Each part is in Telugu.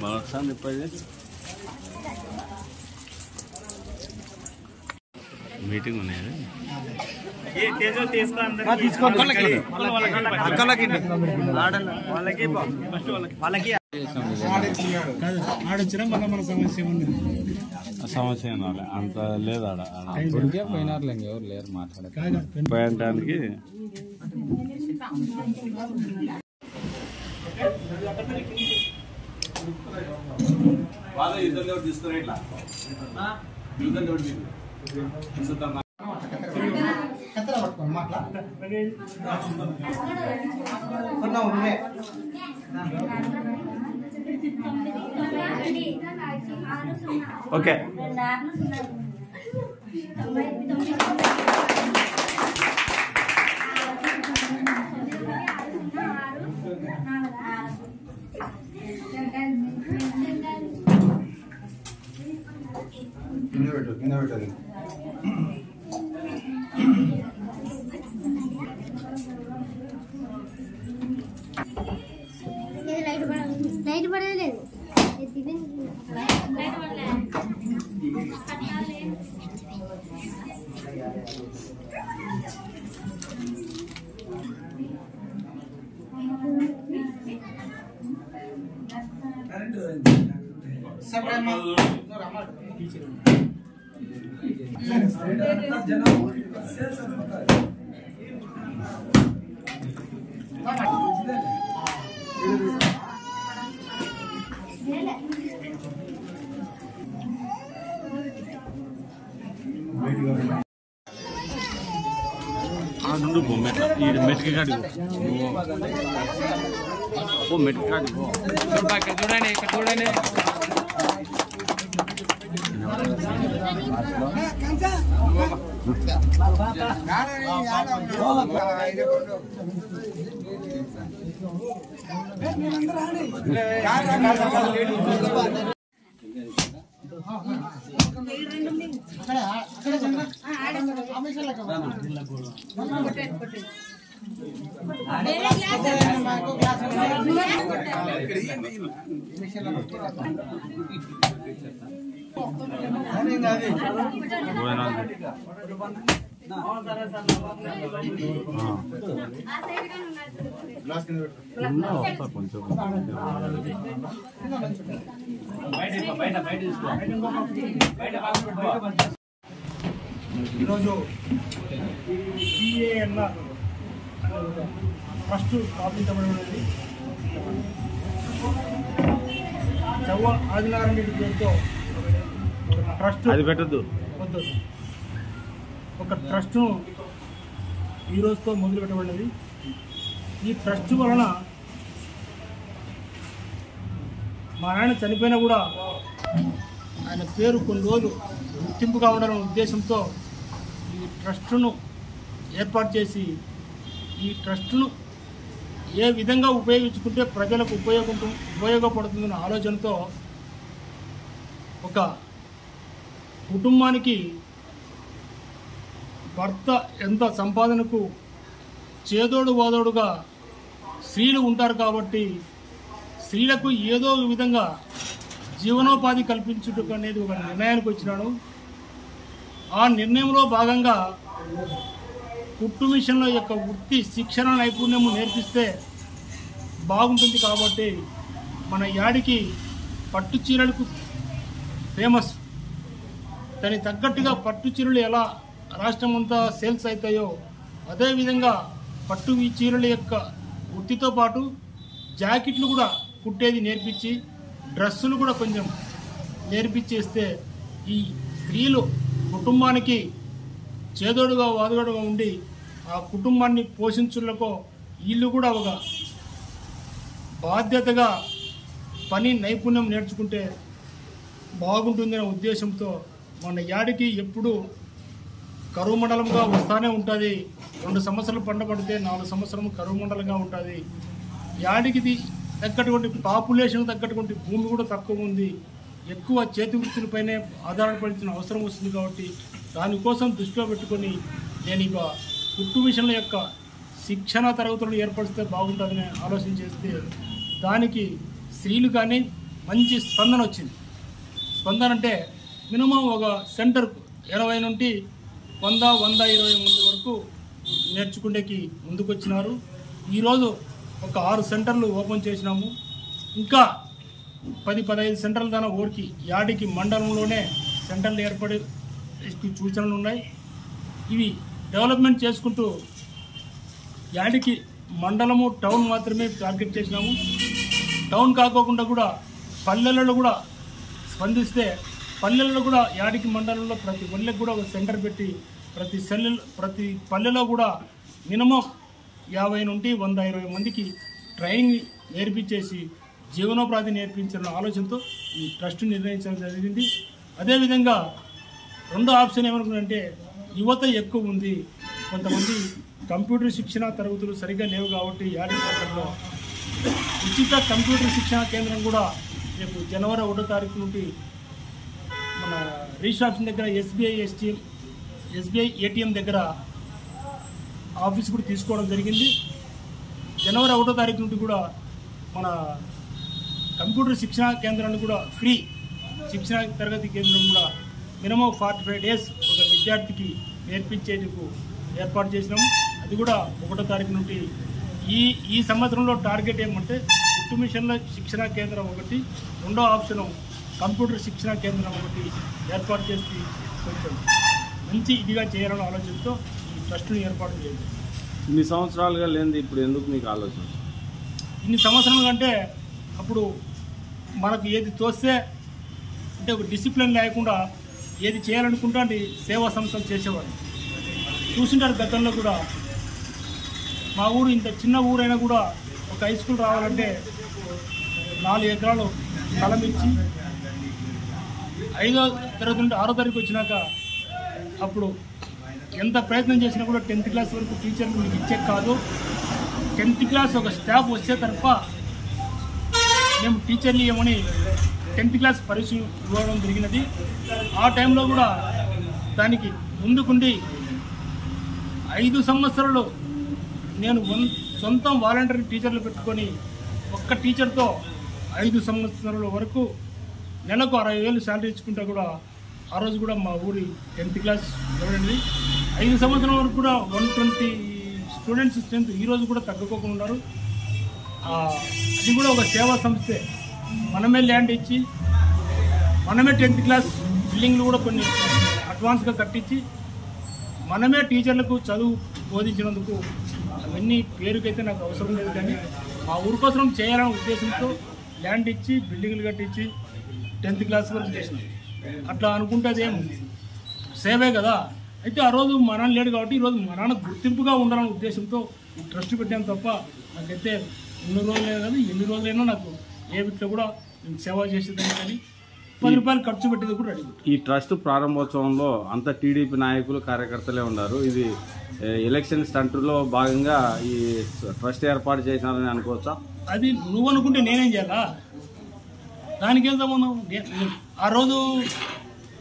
మరొకసారి చెప్పేది మీటింగ్ ఉన్నాయి సమస్య అంత లేదు పోయినారు ఎవరు లేరు మాట్లాడడానికి వాళ్ళ ఇద్దరు తీసుకురా ఇట్లా ఓకే లైట్ పడలేదు మెట్కి కాడికి మెట్కి కాడికి చూడండి ఇక్కడ చూడండి కొంచెం ఈరోజు సిఏఎన్ఆర్ ట్రస్ట్ స్థాపించబడినది. చవ్వ ఆదినారాయణ రెడ్డి పేరుతో ట్రస్ట్ అది పెట్టద్దు వద్దు ఒక ట్రస్ట్ను ఈరోజుతో మొదలు పెట్టబడినది. ఈ ట్రస్ట్ వలన మా ఆయన చనిపోయినా కూడా ఆయన పేరు కొన్ని రోజులు గుర్తింపుగా ఉండాలనే ఉద్దేశంతో ఈ ట్రస్టును ఏర్పాటు చేసి ఈ ట్రస్టును ఏ విధంగా ఉపయోగించుకుంటే ప్రజలకు ఉపయోగపడుతుందన్న ఆలోచనతో ఒక కుటుంబానికి భర్త ఎంత సంపాదనకు చేదోడు వాదోడుగా స్త్రీలు ఉంటారు కాబట్టి స్త్రీలకు ఏదో విధంగా జీవనోపాధి కల్పించుటకు అనేది ఒక నిర్ణయానికి వచ్చినాడు. ఆ నిర్ణయంలో భాగంగా కుట్టు మిషన్ల యొక్క వృత్తి శిక్షణ నైపుణ్యము నేర్పిస్తే బాగుంటుంది కాబట్టి మన యాడికి పట్టు చీరలకు ఫేమస్. దానికి తగ్గట్టుగా పట్టు చీరలు ఎలా రాష్ట్రం అంతా సేల్స్ అవుతాయో అదేవిధంగా పట్టు ఈ చీరల యొక్క వృత్తితో పాటు జాకెట్లు కూడా కుట్టేది నేర్పించి డ్రెస్సులు కూడా కొంచెం నేర్పించేస్తే ఈ స్త్రీలు కుటుంబానికి చేదోడుగా వాదోడుగా ఉండి ఆ కుటుంబాన్ని పోషించులకు వీళ్ళు కూడా ఒక బాధ్యతగా పని నైపుణ్యం నేర్చుకుంటే బాగుంటుందనే ఉద్దేశంతో మన యాడికి ఎప్పుడు కరువు మండలంగా వస్తూనే ఉంటుంది. 2 సంవత్సరాలు పంట పడితే 4 సంవత్సరాలు కరువు మండలంగా ఉంటుంది. యాడికి తగ్గటువంటి పాపులేషన్ తగ్గటువంటి భూమి కూడా తక్కువ ఉంది. ఎక్కువ చేతి వృత్తులపైనే ఆధారపడాల్సిన అవసరం వస్తుంది. కాబట్టి దానికోసం దృష్టిలో పెట్టుకొని నేను ఇక కుట్టు మిషన్ల యొక్క శిక్షణ తరగతులను ఏర్పరిస్తే బాగుంటుందని ఆలోచన చేస్తే దానికి స్త్రీలు కానీ మంచి స్పందన వచ్చింది. స్పందన అంటే మినిమం ఒక సెంటర్ 20 నుండి 100-120 మంది వరకు నేర్చుకునేకి ముందుకు వచ్చినారు. ఈరోజు ఒక 6 సెంటర్లు ఓపెన్ చేసినాము. ఇంకా 10-15 సెంటర్ల దాకా ఊరికి యాడికి మండలంలోనే సెంటర్లు ఏర్పడే సూచనలు ఉన్నాయి. ఇవి డెవలప్మెంట్ చేసుకుంటూ యాడికి మండలము టౌన్ మాత్రమే టార్గెట్ చేసినాము. టౌన్ కాకోకుండా కూడా పల్లెలలో కూడా స్పందిస్తే పల్లెల్లో కూడా యాడికి మండలంలో ప్రతి పల్లెకి కూడా ఒక సెంటర్ పెట్టి ప్రతి పల్లెలో కూడా మినిమం 50 నుండి 120 మందికి ట్రైనింగ్ నేర్పించేసి జీవనోపాధి నేర్పించాలన్న ఆలోచనతో ఈ ట్రస్ట్ నిర్ణయించడం జరిగింది. అదేవిధంగా రెండో ఆప్షన్ ఏమనుకున్నారంటే యువత ఎక్కువ ఉంది, కొంతమంది కంప్యూటర్ శిక్షణ తరగతులు సరిగ్గా లేవు కాబట్టి యాడికి సెంటర్లో ఉచిత కంప్యూటర్ శిక్షణ కేంద్రం కూడా రేపు జనవరి 1వ తారీఖు నుండి మన రిజిస్ట్రేషన్ దగ్గర ఎస్బీఐ ఏటీఎం దగ్గర ఆఫీస్ కూడా తీసుకోవడం జరిగింది. జనవరి 1వ తారీఖు నుండి కూడా మన కంప్యూటర్ శిక్షణ కేంద్రాన్ని కూడా ఫ్రీ శిక్షణ తరగతి కేంద్రం కూడా మినిమం 45 డేస్ ఒక విద్యార్థికి నేర్పించేందుకు ఏర్పాటు చేసినాము. అది కూడా 1వ తారీఖు నుండి ఈ సంవత్సరంలో టార్గెట్ ఏమంటే కుట్టు మిషన్ల శిక్షణ కేంద్రం ఒకటి, రెండో ఆప్షను కంప్యూటర్ శిక్షణ కేంద్రం ఒకటి ఏర్పాటు చేసి కొంచెం మంచి ఇదిగా చేయాలనే ఆలోచనతో ఈ ట్రస్ట్ని ఏర్పాటు చేయాలి. ఇన్ని సంవత్సరాలుగా లేనిది ఇప్పుడు ఎందుకు మీకు ఆలోచన? ఇన్ని సంవత్సరాలు అంటే అప్పుడు మనకు ఏది తోస్తే అంటే ఒక డిసిప్లిన్ లేకుండా ఏది చేయాలనుకుంటే అది సేవా సంస్థలు చేసేవారు. చూసింటారు గతంలో కూడా మా ఊరు ఇంత చిన్న ఊరైనా కూడా ఒక హై స్కూల్ రావాలంటే 4 ఎకరాలు స్థలం ఇచ్చి 5వ తరగతి నుండి 6వ తరగతి వచ్చినాక అప్పుడు ఎంత ప్రయత్నం చేసినా కూడా 10th క్లాస్ వరకు టీచర్లు మీకు ఇచ్చే కాదు, 10th క్లాస్ ఒక స్టాఫ్ వచ్చే తప్ప మేము టీచర్లు ఏమని 10th క్లాస్ పరీక్ష ఇవ్వడం జరిగినది. ఆ టైంలో కూడా దానికి ముందుకుండి 5 సంవత్సరాలు నేను సొంతం వాలంటీర్ టీచర్లు పెట్టుకొని ఒక్క టీచర్తో 5 సంవత్సరాల వరకు నెలకు 60,000 శాలరీ ఇచ్చుకుంటా కూడా ఆ రోజు కూడా మా ఊరి 10th క్లాస్ ఇవ్వడండి. 5 సంవత్సరాల వరకు కూడా 120 స్టూడెంట్స్ స్ట్రెంత్ ఈరోజు కూడా తగ్గుకోకుండా ఉన్నారు. అది కూడా ఒక సేవా సంస్థే. మనమే ల్యాండ్ ఇచ్చి మనమే 10th క్లాస్ బిల్డింగ్లు కూడా కొన్ని అడ్వాన్స్గా కట్టించి మనమే టీచర్లకు చదువు బోధించినందుకు అవన్నీ పేరుకైతే నాకు అవసరం లేదు, కానీ మా ఊరి కోసం చేయాలనే ఉద్దేశంతో ల్యాండ్ ఇచ్చి బిల్డింగ్లు కట్టించి 10th క్లాస్ వరకు చేసినాం. అట్లా అనుకుంటే అదేం సేవే కదా. అయితే ఆ రోజు మా నాన్న లేడు కాబట్టి ఈరోజు మా నాన్న గుర్తింపుగా ఉండాలనే ఉద్దేశంతో ఈ ట్రస్ట్ పెట్టాను తప్ప నాకైతే ఎన్ని రోజులే కాదు ఎన్ని రోజులైనా నాకు ఏ వీటిలో కూడా నేను సేవ చేసేదాన్ని కానీ 10 రూపాయలు ఖర్చు పెట్టేది కూడా అడిగి. ఈ ట్రస్ట్ ప్రారంభోత్సవంలో అంత టీడీపీ నాయకులు కార్యకర్తలే ఉన్నారు. ఇది ఎలక్షన్ స్టంట్లో భాగంగా ఈ ట్రస్ట్ ఏర్పాటు చేసినారని అనుకోవచ్చా? అది నువ్వు అనుకుంటే నేనేం చేయాలా? దానికి ఏం సంబంధం? ఆ రోజు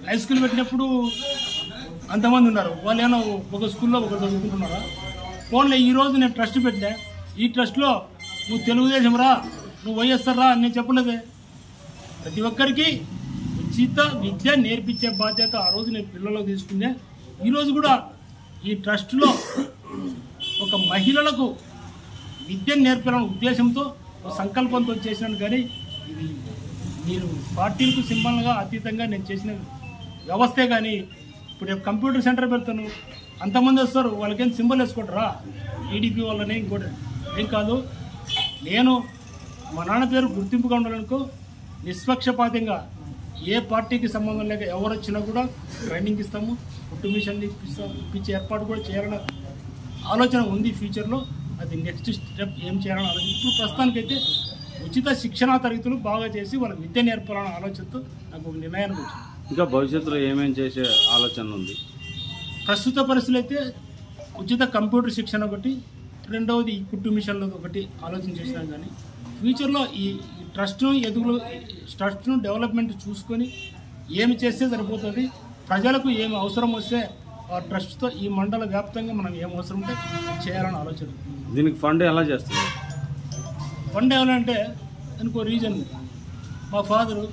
హై స్కూల్ పెట్టినప్పుడు అంతమంది ఉన్నారు, వాళ్ళు ఏమన్నా ఒక స్కూల్లో ఒక చదువుకుంటున్నారా? ఫోన్లో ఈరోజు నేను ట్రస్ట్ పెట్టా, ఈ ట్రస్ట్లో నువ్వు తెలుగుదేశం రా, నువ్వు వైఎస్ఆర్ రా అని నేను చెప్పలేదే. ప్రతి ఒక్కరికి ఉచిత విద్య నేర్పించే బాధ్యత ఆ రోజు నేను పిల్లలకు తీసుకునే. ఈరోజు కూడా ఈ ట్రస్ట్లో ఒక మహిళలకు విద్యను నేర్పాలనే ఉద్దేశంతో ఒక సంకల్పంతో చేసినాను. కానీ ఇది మీరు పార్టీలకు సింబల్గా అతీతంగా నేను చేసిన వ్యవస్థే. కానీ ఇప్పుడు కంప్యూటర్ సెంటర్ పెడతాను, అంతమంది వస్తారు, వాళ్ళకేం సింబల్ వేసుకుంటారా? టీడీపీ వాళ్ళని ఇంకోటి ఏం కాదు. నేను మా నాన్న పేరు గుర్తింపుగా ఉండాలనుకో నిష్పక్షపాతంగా ఏ పార్టీకి సంబంధం లేక ఎవరు వచ్చినా కూడా ట్రైనింగ్ ఇస్తాము, కుట్టు మిషన్ ఇప్పించే ఏర్పాటు కూడా చేయాలన్న ఆలోచన ఉంది. ఫ్యూచర్లో అది నెక్స్ట్ స్టెప్ ఏం చేయాలని ఆలోచన. ఇప్పుడు ప్రస్తుతానికైతే ఉచిత శిక్షణా తరగతులు బాగా చేసి వాళ్ళ విద్య నేర్పాలన్న ఆలోచనతో నాకు ఒక నిర్ణయానికి వచ్చింది. ఇంకా భవిష్యత్తులో ఏమేం చేసే ఆలోచన ఉంది? ప్రస్తుత పరిస్థితులు అయితే ఉచిత కంప్యూటర్ శిక్షణ ఒకటి, రెండవది ఈ కుట్టు మిషన్లు ఒకటి ఆలోచన చేసినాం. కానీ ఫ్యూచర్లో ఈ ట్రస్ట్ను డెవలప్మెంట్ చూసుకొని ఏమి చేస్తే సరిపోతుంది, ప్రజలకు ఏమి అవసరం వస్తే ఆ ట్రస్ట్తో ఈ మండల వ్యాప్తంగా మనం ఏం అవసరం ఉంటే చేయాలని ఆలోచన. దీనికి ఫండ్ ఎలా చేస్తుంది? ఫండ్ ఏమంటే దానికి రీజన్ మా ఫాదరు